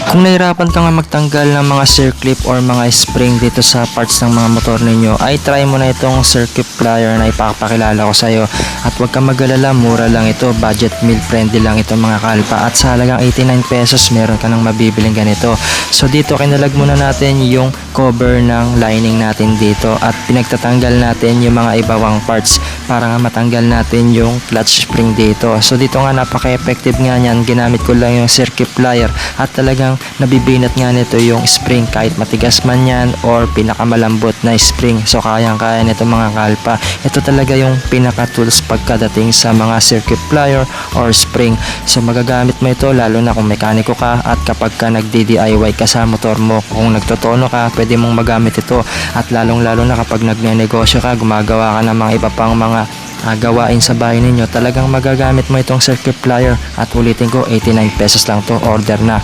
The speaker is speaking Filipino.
Kung nahirapan ka nga magtanggal ng mga circlip or mga spring dito sa parts ng mga motor ninyo, ay try mo na itong circuit plier na ipapakilala ko sa iyo. At huwag ka mag-alala, mura lang ito, budget meal friendly lang ito mga kalpa. At sa halagang 89 pesos, meron ka nang mabibiling ganito. So dito kinalag muna natin yung cover ng lining natin dito at pinagtatanggal natin yung mga ibawang parts para nga matanggal natin yung clutch spring dito. So dito nga napaka-effective nga niyan, ginamit ko lang yung circuit plier at talagang nabibinat nga nito yung spring kahit matigas man yan or pinakamalambot na spring. So kayang-kaya nito mga kalpa. Ito talaga yung pinaka-tools pagkadating sa mga circuit plier or spring. So magagamit mo ito lalo na kung mekaniko ka at kapag ka nagdi-DIY ka sa motor mo. Kung nagtotono ka, pwede mong magamit ito at lalong-lalo na kapag nagne-negosyo ka, gumagawa ka ng mga iba pang mga gawain sa bahay ninyo, talagang magagamit mo itong circuit plier at ulitin ko, 89 pesos lang to, order na.